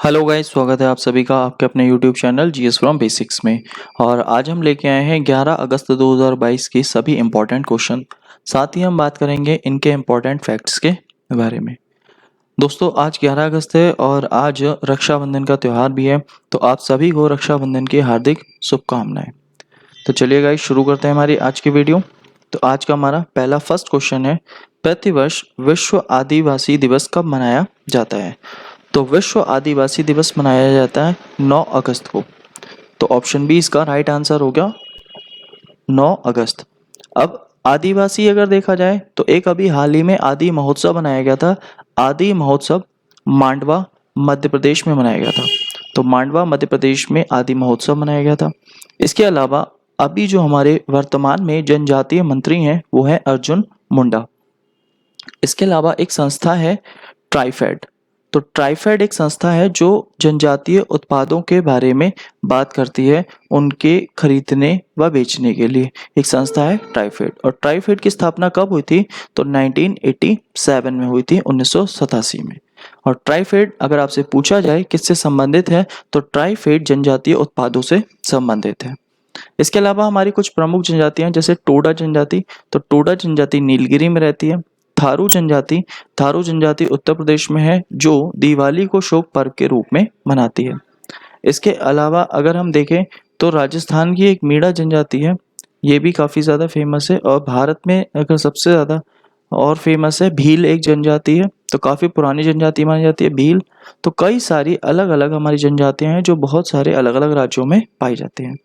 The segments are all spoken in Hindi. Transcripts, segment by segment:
हेलो गाइस, स्वागत है आप सभी का आपके अपने YouTube channel GS from basics में। और आज हम लेके आए हैं 11 अगस्त 2022 के सभी इम्पोर्टेंट क्वेश्चन। साथ ही हम बात करेंगे इनके इम्पोर्टेंट फैक्ट्स के बारे में। दोस्तों, आज 11 अगस्त है और आज रक्षाबंधन का त्यौहार भी है, तो आप सभी को रक्षाबंधन की हार्दिक शुभकामनाएं। तो चलिए गाइस, शुरू करते हैं हमारी आज की वीडियो। तो आज का हमारा पहला फर्स्ट क्वेश्चन है, प्रतिवर्ष विश्व आदिवासी दिवस कब मनाया जाता है? तो विश्व आदिवासी दिवस मनाया जाता है 9 अगस्त को। तो ऑप्शन बी इसका राइट आंसर हो गया, 9 अगस्त। अब आदिवासी अगर देखा जाए तो एक अभी हाल ही में आदि महोत्सव मनाया गया था। आदि महोत्सव मांडवा मध्य प्रदेश में मनाया गया था। तो मांडवा मध्य प्रदेश में आदि महोत्सव मनाया गया था। इसके अलावा अभी जो हमारे वर्तमान में जनजातीय मंत्री हैं वो है अर्जुन मुंडा। इसके अलावा एक संस्था है ट्राइफेड। तो ट्राइफेड एक संस्था है जो जनजातीय उत्पादों के बारे में बात करती है, उनके खरीदने व बेचने के लिए एक संस्था है ट्राइफेड। और ट्राइफेड की स्थापना कब हुई थी? तो 1987 में हुई थी, 1987 में। और ट्राइफेड अगर आपसे पूछा जाए किससे संबंधित है, तो ट्राइफेड जनजातीय उत्पादों से संबंधित है। इसके अलावा हमारी कुछ प्रमुख जनजातियां जैसे टोडा जनजाति, तो टोडा जनजाति नीलगिरी में रहती है। थारू जनजाति उत्तर प्रदेश में है, जो दिवाली को शोक पर्व के रूप में मनाती है। इसके अलावा अगर हम देखें तो राजस्थान की एक मीणा जनजाति है, ये भी काफ़ी ज़्यादा फेमस है। और भारत में अगर सबसे ज़्यादा और फेमस है भील एक जनजाति है, तो काफ़ी पुरानी जनजाति मानी जाती है भील। तो कई सारी अलग अलग हमारी जनजातियां हैं जो बहुत सारे अलग अलग राज्यों में पाई जाती हैं,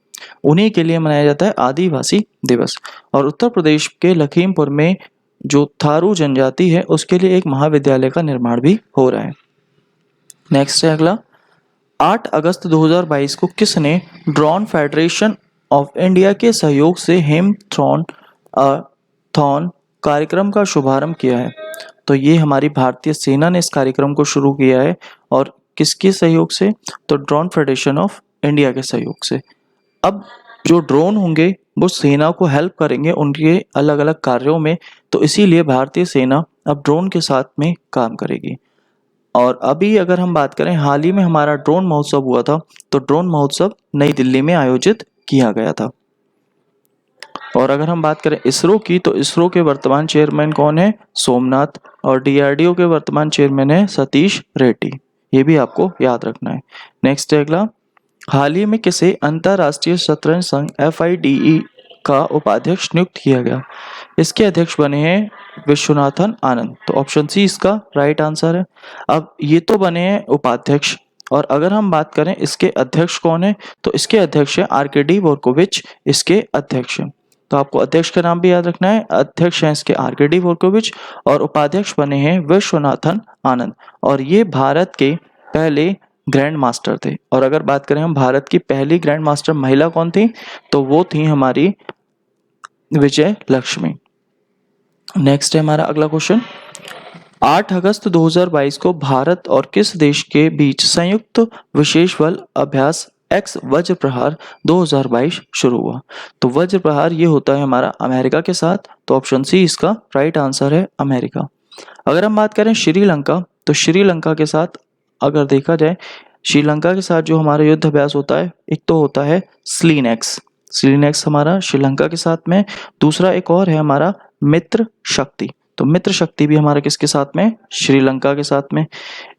उन्हीं के लिए मनाया जाता है आदिवासी दिवस। और उत्तर प्रदेश के लखीमपुर में जो थारू जनजाति है उसके लिए एक महाविद्यालय का निर्माण भी हो रहा है। नेक्स्ट है अगला, 8 अगस्त 2022 को किसने ड्रोन फेडरेशन ऑफ इंडिया के सहयोग से हेमथ्रॉन थॉन कार्यक्रम का शुभारंभ किया है? तो ये हमारी भारतीय सेना ने इस कार्यक्रम को शुरू किया है। और किसके सहयोग से? तो ड्रोन फेडरेशन ऑफ इंडिया के सहयोग से। अब जो ड्रोन होंगे वो सेना को हेल्प करेंगे उनके अलग अलग कार्यों में, तो इसीलिए भारतीय सेना अब ड्रोन के साथ में काम करेगी। और अभी अगर हम बात करें, हाल ही में हमारा ड्रोन महोत्सव हुआ था, तो ड्रोन महोत्सव नई दिल्ली में आयोजित किया गया था। और अगर हम बात करें इसरो की, तो इसरो के वर्तमान चेयरमैन कौन है? सोमनाथ। और डीआरडीओ के वर्तमान चेयरमैन है सतीश रेड्डी। ये भी आपको याद रखना है। नेक्स्ट है अगला, हाल ही में किसे अंतरराष्ट्रीय शतरंज संघ FIDE का उपाध्यक्ष नियुक्त किया गया? इसके अध्यक्ष बने हैं विश्वनाथन आनंद। तो ऑप्शन सी इसका राइट आंसर है। अब ये तो बने हैं उपाध्यक्ष, और अगर हम बात करें इसके अध्यक्ष कौन है, तो इसके अध्यक्ष है RKD वोरकोविच, इसके अध्यक्ष हैं। तो आपको अध्यक्ष का नाम भी याद रखना है। अध्यक्ष हैं इसके RKD वोरकोविच और उपाध्यक्ष बने हैं विश्वनाथन आनंद। और ये भारत के पहले ग्रैंड मास्टर थे। और अगर बात करें हम भारत की पहली ग्रैंड मास्टर महिला कौन थी, तो वो थी हमारी विजय लक्ष्मी। नेक्स्ट है हमारा अगला क्वेश्चन, 8 अगस्त 2022 को भारत और किस देश के बीच संयुक्त विशेष बल अभ्यास एक्स वज्र प्रहार 2022 शुरू हुआ? तो वज्र प्रहार ये होता है हमारा अमेरिका के साथ। तो ऑप्शन सी इसका राइट आंसर है, अमेरिका। अगर हम बात करें श्रीलंका, तो श्रीलंका के साथ अगर देखा जाए, श्रीलंका के साथ जो हमारा युद्ध अभ्यास होता है, एक तो होता है स्लीनेक्स हमारा श्रीलंका के साथ में। दूसरा एक और है हमारा मित्र शक्ति। तो मित्र शक्ति भी हमारा किसके साथ में? श्रीलंका के साथ में।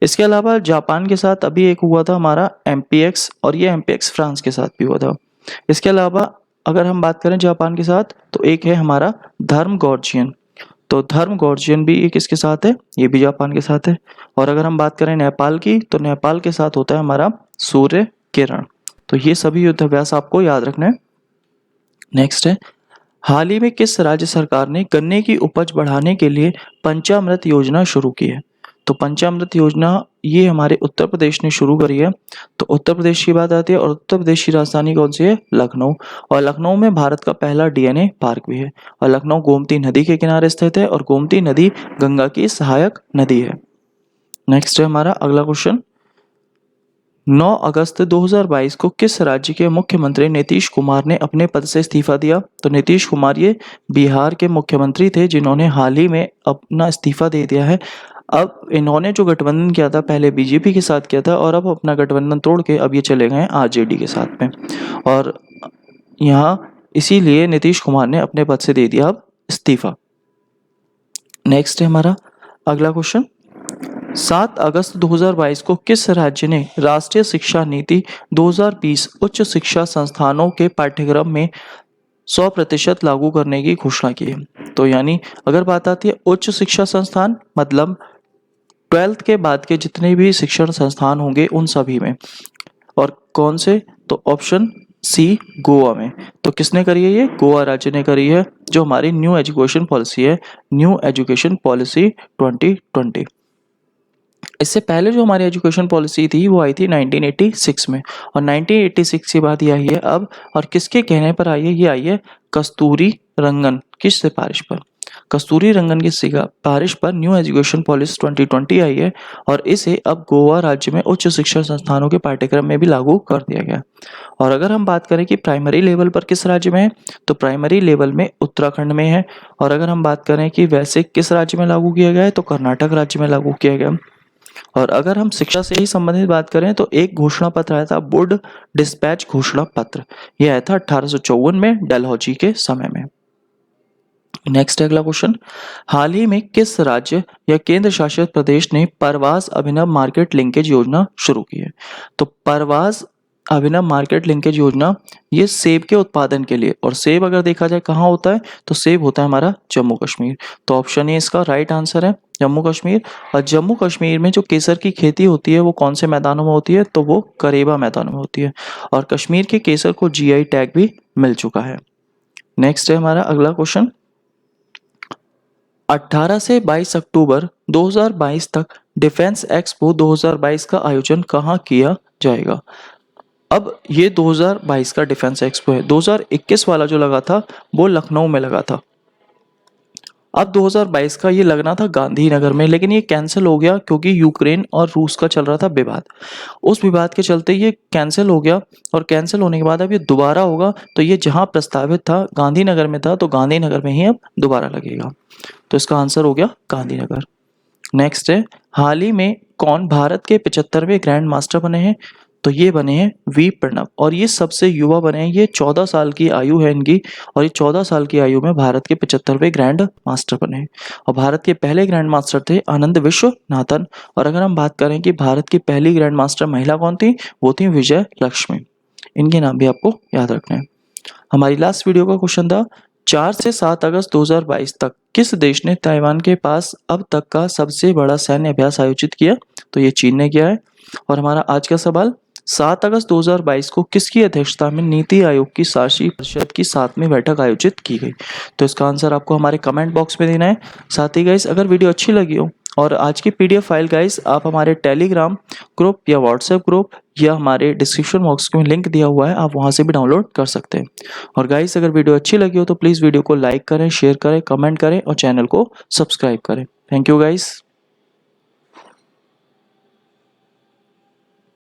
इसके अलावा जापान के साथ अभी एक हुआ था हमारा MPX, और ये MPX फ्रांस के साथ भी हुआ था। इसके अलावा अगर हम बात करें जापान के साथ, तो एक है हमारा धर्मगोर्जियन। तो धर्मगोर्जियन भी ये किसके साथ है? ये भी जापान के साथ है। और अगर हम बात करें नेपाल की, तो नेपाल के साथ होता है हमारा सूर्य किरण। तो ये सभी युद्ध अभ्यास आपको याद रखना है। नेक्स्ट है, हाल ही में किस राज्य सरकार ने गन्ने की उपज बढ़ाने के लिए पंचामृत योजना शुरू की है? तो पंचामृत योजना ये हमारे उत्तर प्रदेश ने शुरू करी है। तो उत्तर प्रदेश की बात आती है, और उत्तर प्रदेश की राजधानी कौन सी है? लखनऊ। और लखनऊ में भारत का पहला DNA पार्क भी है। और लखनऊ गोमती नदी के किनारे स्थित है, और गोमती नदी गंगा की सहायक नदी है। नेक्स्ट है हमारा अगला क्वेश्चन, 9 अगस्त 2022 को किस राज्य के मुख्यमंत्री नीतीश कुमार ने अपने पद से इस्तीफा दिया? तो नीतीश कुमार ये बिहार के मुख्यमंत्री थे जिन्होंने हाल ही में अपना इस्तीफा दे दिया है। अब इन्होंने जो गठबंधन किया था पहले बीजेपी के साथ किया था और अब अपना गठबंधन तोड़ के अब ये चले गए हैं आरजेडी के साथ में। और यहाँ इसीलिए नीतीश कुमार ने अपने पद से दे दिया अब इस्तीफा। नेक्स्ट है हमारा अगला क्वेश्चन, 7 अगस्त 2022 को किस राज्य ने राष्ट्रीय शिक्षा नीति 2020 उच्च शिक्षा संस्थानों के पाठ्यक्रम में 100% लागू करने की घोषणा की है? तो यानी अगर बात आती है उच्च शिक्षा संस्थान, मतलब 12th के बाद के जितने भी शिक्षण संस्थान होंगे उन सभी में। और कौन से? तो ऑप्शन सी, गोवा में। तो किसने करी है ये? गोवा राज्य ने करी है, जो हमारी न्यू एजुकेशन पॉलिसी है, न्यू एजुकेशन पॉलिसी 2020। इससे पहले जो हमारी एजुकेशन पॉलिसी थी वो आई थी 1986 में, और 1986 के बाद ये आई है अब, और किसके कहने पर आई है? ये आई है कस्तूरी रंगन की सिफारिश पर। कस्तूरी रंगन की सिफारिश पर न्यू एजुकेशन पॉलिसी 2020 आई है, और इसे अब गोवा राज्य में उच्च शिक्षा संस्थानों के पाठ्यक्रम में भी लागू कर दिया गया। और अगर हम बात करें कि प्राइमरी लेवल पर किस राज्य में है, तो प्राइमरी लेवल में उत्तराखंड में है। और अगर हम बात करें कि वैसे किस राज्य में लागू किया गया है, तो कर्नाटक राज्य में लागू किया गया। और अगर हम शिक्षा से ही संबंधित बात करें तो एक घोषणा पत्र आया था, वुड डिस्पैच घोषणा पत्र। यह आया था 1854 में डलहौजी के समय में। नेक्स्ट अगला क्वेश्चन, हाल ही में किस राज्य या केंद्र शासित प्रदेश ने परवास अभिनव मार्केट लिंकेज योजना शुरू की है? तो परवास अभिनव मार्केट लिंकेज योजना ये सेब के उत्पादन के लिए, और सेब अगर देखा जाए कहाँ होता है, तो सेब होता है हमारा जम्मू कश्मीर। तो ऑप्शन ए इसका राइट आंसर है, जम्मू कश्मीर। और जम्मू कश्मीर में जो केसर की खेती होती है वो कौन से मैदानों में होती है? तो वो करेबा मैदानों में होती है, और कश्मीर के केसर को जीआई टैग भी मिल चुका है। नेक्स्ट है हमारा अगला क्वेश्चन, 18 से 22 अक्टूबर 2022 तक डिफेंस एक्सपो 2022 का आयोजन कहाँ किया जाएगा? अब ये 2022 का डिफेंस एक्सपो है, 2021 वाला जो लगा था वो लखनऊ में लगा था। अब 2022 का ये लगना था गांधीनगर में, लेकिन ये कैंसिल हो गया क्योंकि यूक्रेन और रूस का चल रहा था विवाद। उस विवाद के चलते ये कैंसिल हो गया, और कैंसिल होने के बाद अब ये दोबारा होगा। तो ये जहां प्रस्तावित था गांधीनगर में था, तो गांधीनगर में ही अब दोबारा लगेगा। तो इसका आंसर हो गया गांधीनगर। नेक्स्ट है, हाल ही में कौन भारत के 75वें ग्रैंड मास्टर बने हैं? तो ये बने हैं वी प्रणव, और ये सबसे युवा बने हैं। ये 14 साल की आयु है इनकी, और ये 14 साल की आयु में भारत के 75वें ग्रैंड मास्टर बने हैं। और भारत के पहले ग्रैंड मास्टर थे आनंद विश्वनाथन। और अगर हम बात करें कि भारत की पहली ग्रैंड मास्टर महिला कौन थी, वो थी विजय लक्ष्मी। इनके नाम भी आपको याद रखने हैं। हमारी लास्ट वीडियो का क्वेश्चन था, 4 से 7 अगस्त 2022 तक किस देश ने ताइवान के पास अब तक का सबसे बड़ा सैन्य अभ्यास आयोजित किया? तो ये चीन ने किया है। और हमारा आज का सवाल, 7 अगस्त 2022 को किसकी अध्यक्षता में नीति आयोग की शासी परिषद की 7वीं बैठक आयोजित की गई? तो इसका आंसर आपको हमारे कमेंट बॉक्स में देना है। साथ ही गाइस, अगर वीडियो अच्छी लगी हो और आज की पीडीएफ फाइल गाइस आप हमारे टेलीग्राम ग्रुप या व्हाट्सएप ग्रुप या हमारे डिस्क्रिप्शन बॉक्स में लिंक दिया हुआ है, आप वहां से भी डाउनलोड कर सकते हैं। और गाइस, अगर वीडियो अच्छी लगी हो तो प्लीज़ वीडियो को लाइक करें, शेयर करें, कमेंट करें और चैनल को सब्सक्राइब करें। Thank you guys.